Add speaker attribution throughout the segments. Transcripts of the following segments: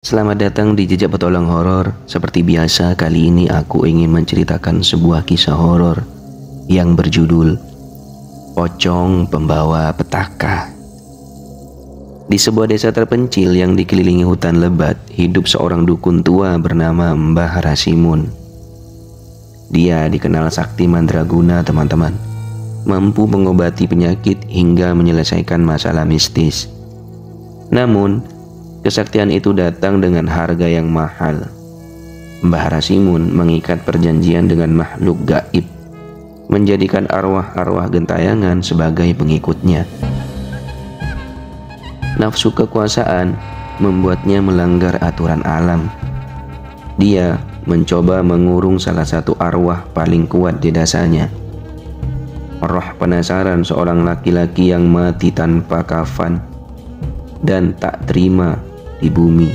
Speaker 1: Selamat datang di Jejak Petualang Horor. Seperti biasa, kali ini aku ingin menceritakan sebuah kisah horor yang berjudul Pocong Pembawa Petaka. Di sebuah desa terpencil yang dikelilingi hutan lebat, hidup seorang dukun tua bernama Mbah Rasimun. Dia dikenal sakti mandraguna, teman-teman. Mampu mengobati penyakit hingga menyelesaikan masalah mistis. Namun, kesaktian itu datang dengan harga yang mahal. Mbah Rasimun mengikat perjanjian dengan makhluk gaib, menjadikan arwah-arwah gentayangan sebagai pengikutnya. Nafsu kekuasaan membuatnya melanggar aturan alam. Dia mencoba mengurung salah satu arwah paling kuat di desanya. Roh penasaran seorang laki-laki yang mati tanpa kafan dan tak terima di bumi.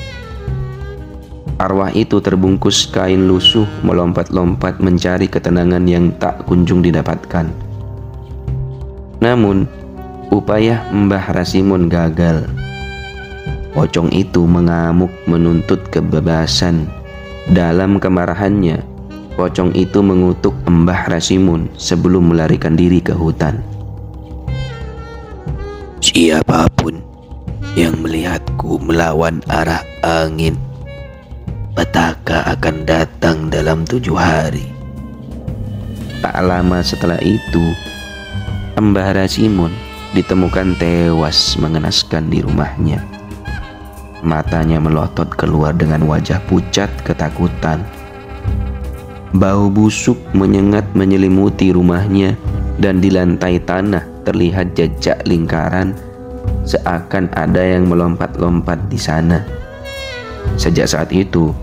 Speaker 1: Arwah itu terbungkus kain lusuh melompat-lompat mencari ketenangan yang tak kunjung didapatkan. Namun, upaya Mbah Rasimun gagal. Pocong itu mengamuk menuntut kebebasan. Dalam kemarahannya, pocong itu mengutuk Mbah Rasimun sebelum melarikan diri ke hutan.
Speaker 2: Siapapun yang melihatku melawan arah angin, petaka akan datang dalam 7 hari.
Speaker 1: Tak lama setelah itu, Mbah Rasimun ditemukan tewas mengenaskan di rumahnya. Matanya melotot keluar dengan wajah pucat ketakutan. Bau busuk menyengat menyelimuti rumahnya, dan di lantai tanah terlihat jejak lingkaran, seakan ada yang melompat-lompat di sana. Sejak saat itu,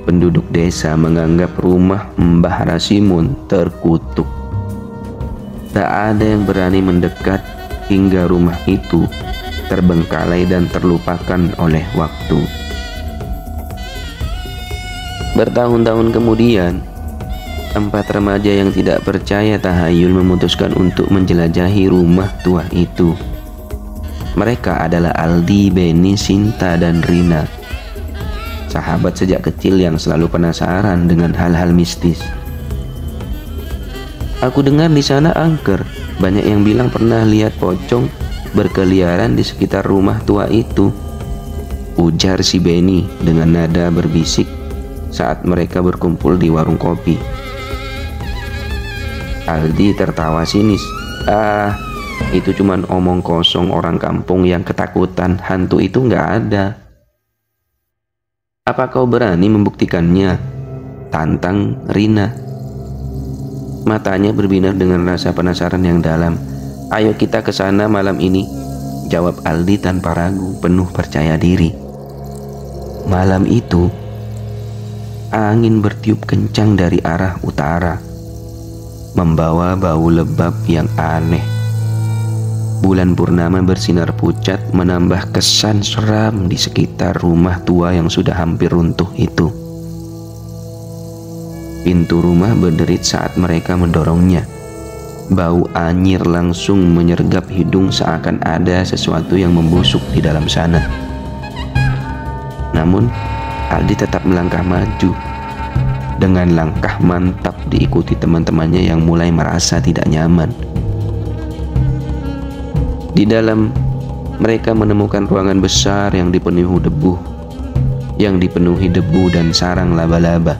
Speaker 1: penduduk desa menganggap rumah Mbah Rasimun terkutuk. Tak ada yang berani mendekat hingga rumah itu terbengkalai dan terlupakan oleh waktu. Bertahun-tahun kemudian, 4 remaja yang tidak percaya tahayul memutuskan untuk menjelajahi rumah tua itu. Mereka adalah Aldi, Beni, Sinta, dan Rina. Sahabat sejak kecil yang selalu penasaran dengan hal-hal mistis. Aku dengar di sana angker. Banyak yang bilang pernah lihat pocong berkeliaran di sekitar rumah tua itu, ujar si Beni dengan nada berbisik saat mereka berkumpul di warung kopi. Aldi tertawa sinis. Itu cuman omong kosong orang kampung yang ketakutan. Hantu itu nggak ada. Apa kau berani membuktikannya? Tantang Rina. Matanya berbinar dengan rasa penasaran yang dalam. Ayo kita ke sana malam ini, jawab Aldi tanpa ragu, penuh percaya diri. Malam itu, angin bertiup kencang dari arah utara, membawa bau lebab yang aneh. Bulan purnama bersinar pucat menambah kesan seram di sekitar rumah tua yang sudah hampir runtuh itu. Pintu rumah berderit saat mereka mendorongnya. Bau anyir langsung menyergap hidung, seakan ada sesuatu yang membusuk di dalam sana. Namun, Aldi tetap melangkah maju. Dengan langkah mantap diikuti teman-temannya yang mulai merasa tidak nyaman. Di dalam, mereka menemukan ruangan besar yang dipenuhi debu dan sarang laba-laba.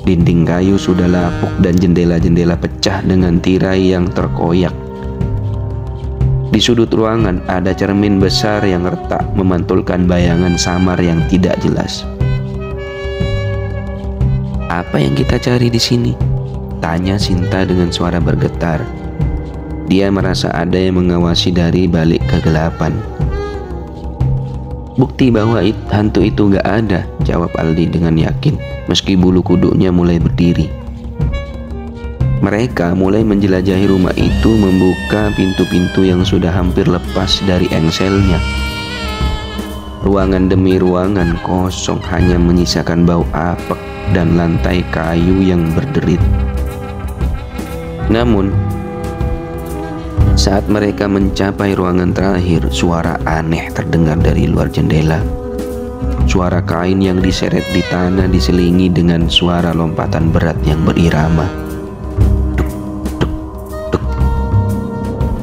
Speaker 1: Dinding kayu sudah lapuk dan jendela-jendela pecah dengan tirai yang terkoyak. Di sudut ruangan ada cermin besar yang retak memantulkan bayangan samar yang tidak jelas. Apa yang kita cari di sini? Tanya Sinta dengan suara bergetar. Dia merasa ada yang mengawasi dari balik kegelapan. Bukti bahwa hantu itu gak ada, jawab Aldi dengan yakin, meski bulu kuduknya mulai berdiri. Mereka mulai menjelajahi rumah itu, membuka pintu-pintu yang sudah hampir lepas dari engselnya. Ruangan demi ruangan kosong, hanya menyisakan bau apek dan lantai kayu yang berderit. Namun, saat mereka mencapai ruangan terakhir, suara aneh terdengar dari luar jendela. Suara kain yang diseret di tanah diselingi dengan suara lompatan berat yang berirama. Duk, duk, duk.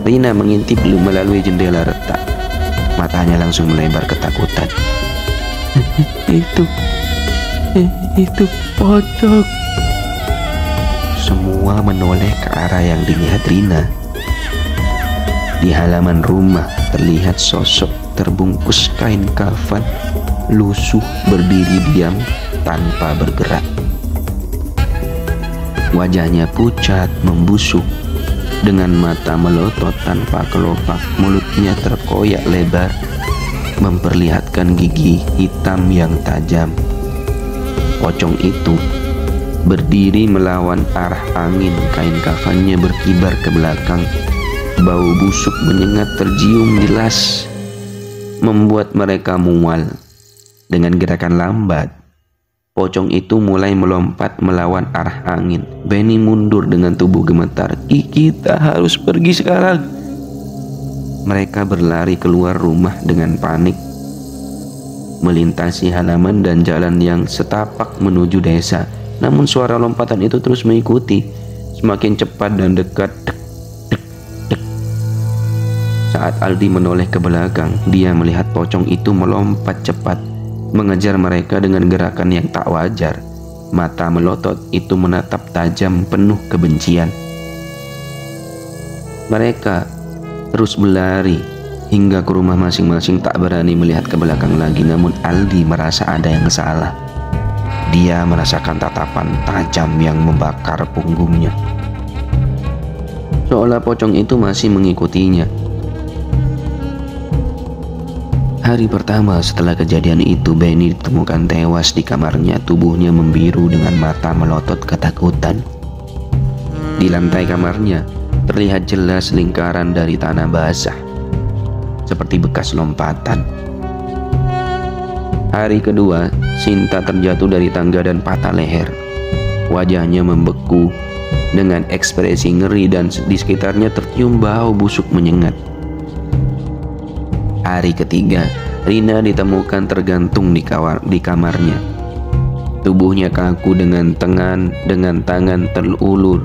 Speaker 1: Rina mengintip melalui jendela retak. Matanya langsung melebar ketakutan. Itu pocong. Semua menoleh ke arah yang dilihat Rina. Di halaman rumah terlihat sosok terbungkus kain kafan, lusuh berdiri diam tanpa bergerak. Wajahnya pucat membusuk, dengan mata melotot tanpa kelopak, mulutnya terkoyak lebar, memperlihatkan gigi hitam yang tajam. Pocong itu berdiri melawan arah angin, kain kafannya berkibar ke belakang. Bau busuk menyengat tercium jelas, membuat mereka mual. Dengan gerakan lambat, pocong itu mulai melompat melawan arah angin. Benny mundur dengan tubuh gemetar. Kita harus pergi sekarang. Mereka berlari keluar rumah dengan panik, melintasi halaman dan jalan yang setapak menuju desa. Namun suara lompatan itu terus mengikuti, semakin cepat dan dekat. Saat Aldi menoleh ke belakang, dia melihat pocong itu melompat cepat, mengejar mereka dengan gerakan yang tak wajar. Mata melotot itu menatap tajam penuh kebencian. Mereka terus berlari hingga ke rumah masing-masing, tak berani melihat ke belakang lagi. Namun Aldi merasa ada yang salah. Dia merasakan tatapan tajam yang membakar punggungnya, seolah pocong itu masih mengikutinya. Hari pertama setelah kejadian itu, Benny ditemukan tewas di kamarnya. Tubuhnya membiru dengan mata melotot ketakutan. Di lantai kamarnya terlihat jelas lingkaran dari tanah basah, seperti bekas lompatan. Hari kedua, Sinta terjatuh dari tangga dan patah leher. Wajahnya membeku dengan ekspresi ngeri dan di sekitarnya tercium bau busuk menyengat. Hari ketiga, Rina ditemukan tergantung di kamarnya. Tubuhnya kaku dengan tangan terulur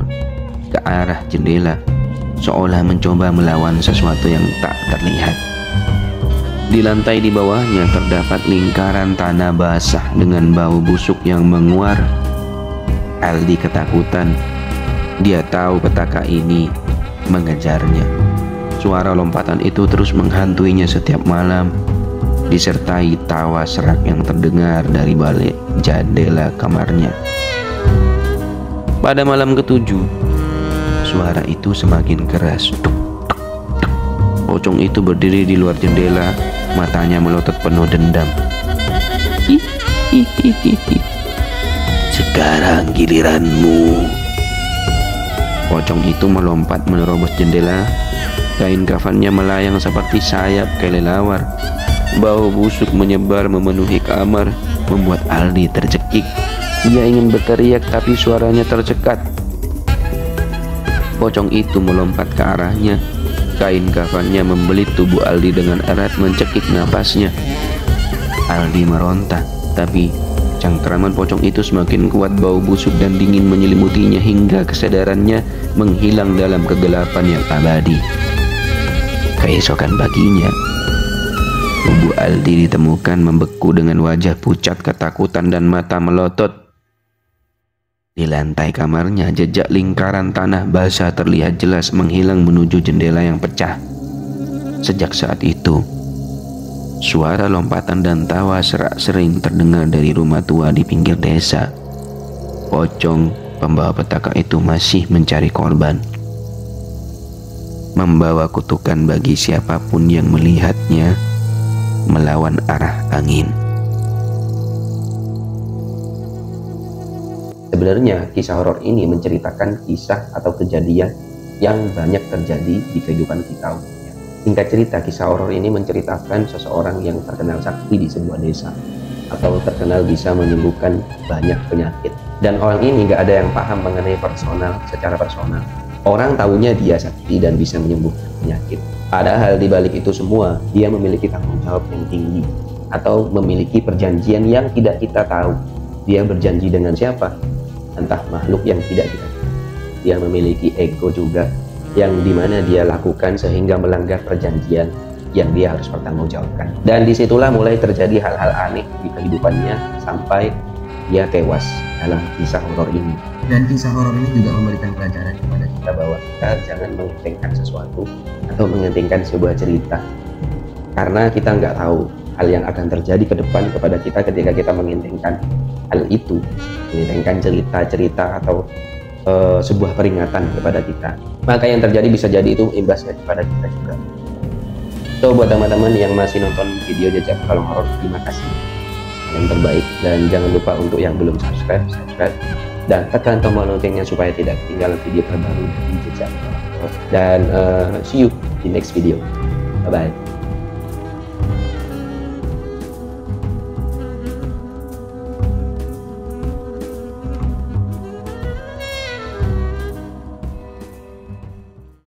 Speaker 1: ke arah jendela, seolah mencoba melawan sesuatu yang tak terlihat. Di lantai di bawahnya terdapat lingkaran tanah basah dengan bau busuk yang menguar. Aldi ketakutan. Dia tahu petaka ini mengejarnya. Suara lompatan itu terus menghantuinya setiap malam, disertai tawa serak yang terdengar dari balik jendela kamarnya. Pada malam ketujuh, suara itu semakin keras. Duk, duk, duk. Pocong itu berdiri di luar jendela, matanya melotot penuh dendam.
Speaker 2: Sekarang giliranmu.
Speaker 1: Pocong itu melompat menerobos jendela. Kain kafannya melayang seperti sayap kelelawar. Bau busuk menyebar memenuhi kamar, membuat Aldi tercekik. Dia ingin berteriak tapi suaranya tercekat. Pocong itu melompat ke arahnya. Kain kafannya membelit tubuh Aldi dengan erat, mencekik napasnya. Aldi meronta, tapi cengkraman pocong itu semakin kuat. Bau busuk dan dingin menyelimutinya hingga kesadarannya menghilang dalam kegelapan yang abadi. Keesokan paginya, tubuh Aldi ditemukan membeku dengan wajah pucat ketakutan dan mata melotot. Di lantai kamarnya, jejak lingkaran tanah basah terlihat jelas menghilang menuju jendela yang pecah. Sejak saat itu, suara lompatan dan tawa serak sering terdengar dari rumah tua di pinggir desa. Pocong pembawa petaka itu masih mencari korban, membawa kutukan bagi siapapun yang melihatnya melawan arah angin.
Speaker 3: Sebenarnya kisah horor ini menceritakan kisah atau kejadian yang banyak terjadi di kehidupan kita umumnya. Singkat cerita, kisah horor ini menceritakan seseorang yang terkenal sakti di sebuah desa, atau terkenal bisa menyembuhkan banyak penyakit. Dan orang ini gak ada yang paham mengenai secara personal. Orang tahunya dia sakti dan bisa menyembuhkan penyakit. Padahal di balik itu semua, dia memiliki tanggung jawab yang tinggi. atau memiliki perjanjian yang tidak kita tahu. Dia berjanji dengan siapa? Entah makhluk yang tidak kita tahu. Dia memiliki ego juga yang dimana dia lakukan sehingga melanggar perjanjian yang dia harus pertanggungjawabkan. Dan disitulah mulai terjadi hal-hal aneh di kehidupannya sampai dia tewas dalam kisah horor ini. Dan kisah horor ini juga memberikan pelajaran kepada kita bahwa kita jangan mengentengkan sesuatu atau mengentengkan sebuah cerita, karena kita nggak tahu hal yang akan terjadi ke depan kepada kita ketika kita mengentengkan hal itu, mengentengkan cerita-cerita atau sebuah peringatan kepada kita. Maka yang terjadi bisa jadi itu imbasnya kepada kita juga. So buat teman-teman yang masih nonton video Jejak Petualang Horor, terima kasih yang terbaik, dan jangan lupa untuk yang belum subscribe dan tekan tombol loncengnya supaya tidak ketinggalan video terbaru dari Jejak Petualang Horor. Dan see you di next video. Bye bye.